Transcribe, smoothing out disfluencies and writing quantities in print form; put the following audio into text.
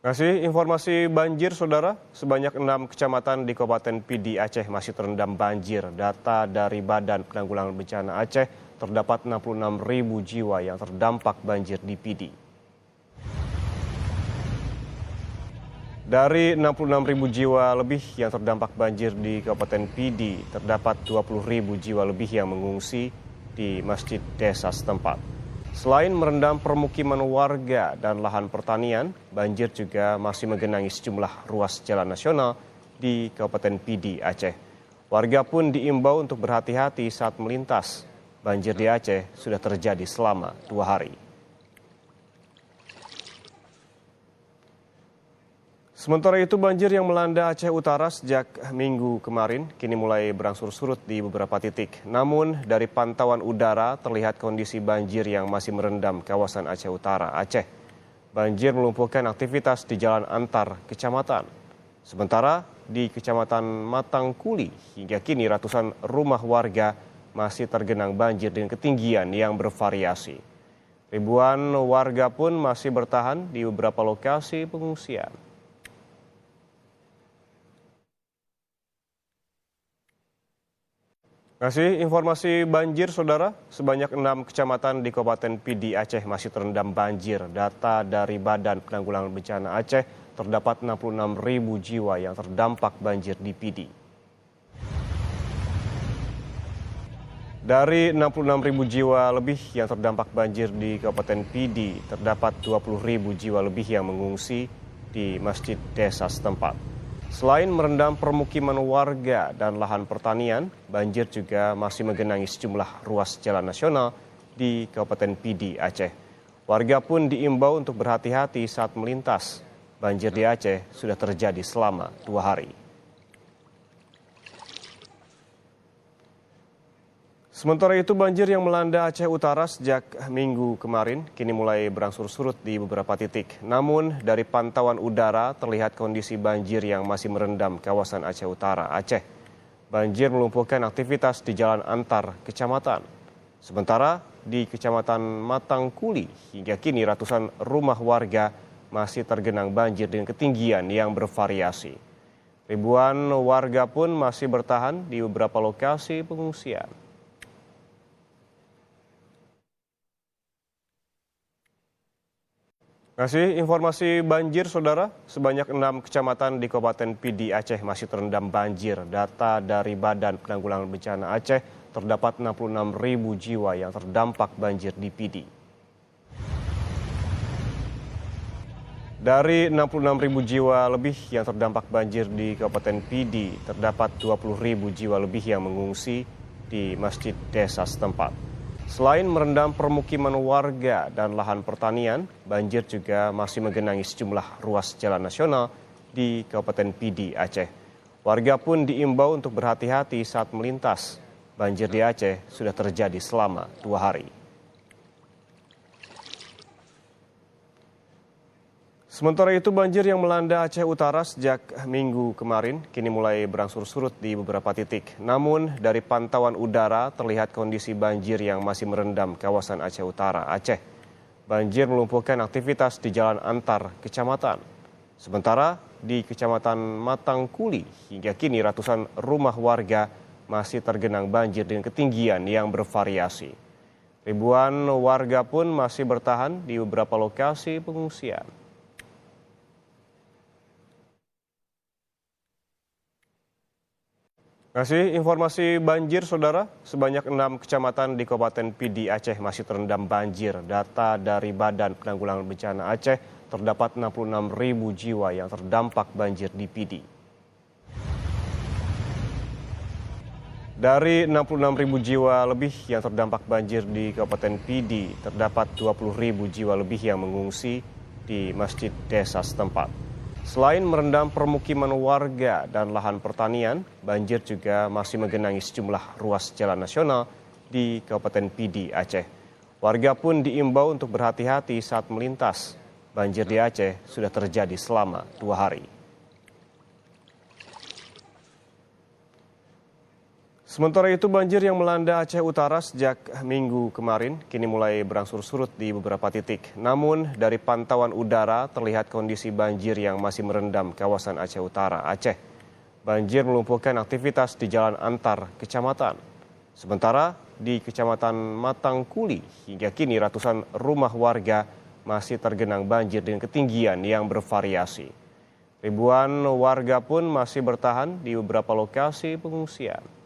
Kasih informasi banjir, Saudara. Sebanyak 6 kecamatan di Kabupaten Pidi, Aceh masih terendam banjir. Data dari Badan Penanggulangan Bencana Aceh, terdapat 66.000 jiwa yang terdampak banjir di Pidi. Dari 66.000 jiwa lebih yang terdampak banjir di Kabupaten Pidi, terdapat 20.000 jiwa lebih yang mengungsi di masjid desa setempat. Selain merendam permukiman warga dan lahan pertanian, banjir juga masih menggenangi sejumlah ruas jalan nasional di Kabupaten Pidi, Aceh. Warga pun diimbau untuk berhati-hati saat melintas. Banjir di Aceh sudah terjadi selama 2 hari. Sementara itu, banjir yang melanda Aceh Utara sejak Minggu kemarin kini mulai berangsur surut di beberapa titik. Namun, dari pantauan udara terlihat kondisi banjir yang masih merendam kawasan Aceh Utara, Aceh. Banjir melumpuhkan aktivitas di jalan antar kecamatan. Sementara di Kecamatan Matangkuli, hingga kini ratusan rumah warga masih tergenang banjir dengan ketinggian yang bervariasi. Ribuan warga pun masih bertahan di beberapa lokasi pengungsian. Kasih informasi banjir, Saudara. Sebanyak 6 kecamatan di Kabupaten Pidi, Aceh masih terendam banjir. Data dari Badan Penanggulangan Bencana Aceh, terdapat 66.000 jiwa yang terdampak banjir di Pidi. Dari 66.000 jiwa lebih yang terdampak banjir di Kabupaten Pidi, terdapat 20.000 jiwa lebih yang mengungsi di masjid desa setempat. Selain merendam permukiman warga dan lahan pertanian, banjir juga masih menggenangi sejumlah ruas jalan nasional di Kabupaten Pidi, Aceh. Warga pun diimbau untuk berhati-hati saat melintas. Banjir di Aceh sudah terjadi selama 2 hari. Sementara itu, banjir yang melanda Aceh Utara sejak Minggu kemarin kini mulai berangsur surut di beberapa titik. Namun, dari pantauan udara terlihat kondisi banjir yang masih merendam kawasan Aceh Utara, Aceh. Banjir melumpuhkan aktivitas di jalan antar kecamatan. Sementara di Kecamatan Matangkuli, hingga kini ratusan rumah warga masih tergenang banjir dengan ketinggian yang bervariasi. Ribuan warga pun masih bertahan di beberapa lokasi pengungsian. Kasih informasi banjir, Saudara. Sebanyak 6 kecamatan di Kabupaten Pidi, Aceh masih terendam banjir. Data dari Badan Penanggulangan Bencana Aceh, terdapat 66.000 jiwa yang terdampak banjir di Pidi. Dari 66.000 jiwa lebih yang terdampak banjir di Kabupaten Pidi, terdapat 20.000 jiwa lebih yang mengungsi di masjid desa setempat. Selain merendam permukiman warga dan lahan pertanian, banjir juga masih menggenangi sejumlah ruas jalan nasional di Kabupaten Pidi, Aceh. Warga pun diimbau untuk berhati-hati saat melintas. Banjir di Aceh sudah terjadi selama 2 hari. Sementara itu, banjir yang melanda Aceh Utara sejak Minggu kemarin kini mulai berangsur surut di beberapa titik. Namun, dari pantauan udara terlihat kondisi banjir yang masih merendam kawasan Aceh Utara, Aceh. Banjir melumpuhkan aktivitas di jalan antar kecamatan. Sementara di Kecamatan Matangkuli, hingga kini ratusan rumah warga masih tergenang banjir dengan ketinggian yang bervariasi. Ribuan warga pun masih bertahan di beberapa lokasi pengungsian. Kasih informasi banjir, Saudara. Sebanyak 6 kecamatan di Kabupaten Pidi, Aceh masih terendam banjir. Data dari Badan Penanggulangan Bencana Aceh, terdapat 66.000 jiwa yang terdampak banjir di Pidi. Dari 66.000 jiwa lebih yang terdampak banjir di Kabupaten Pidi, terdapat 20.000 jiwa lebih yang mengungsi di masjid desa setempat. Selain merendam permukiman warga dan lahan pertanian, banjir juga masih menggenangi sejumlah ruas jalan nasional di Kabupaten Pidi, Aceh. Warga pun diimbau untuk berhati-hati saat melintas. Banjir di Aceh sudah terjadi selama 2 hari. Sementara itu banjir yang melanda Aceh Utara sejak Minggu kemarin kini mulai berangsur surut di beberapa titik. Namun dari pantauan udara terlihat kondisi banjir yang masih merendam kawasan Aceh Utara, Aceh. Banjir melumpuhkan aktivitas di jalan antar kecamatan. Sementara di Kecamatan Matangkuli hingga kini ratusan rumah warga masih tergenang banjir dengan ketinggian yang bervariasi. Ribuan warga pun masih bertahan di beberapa lokasi pengungsian.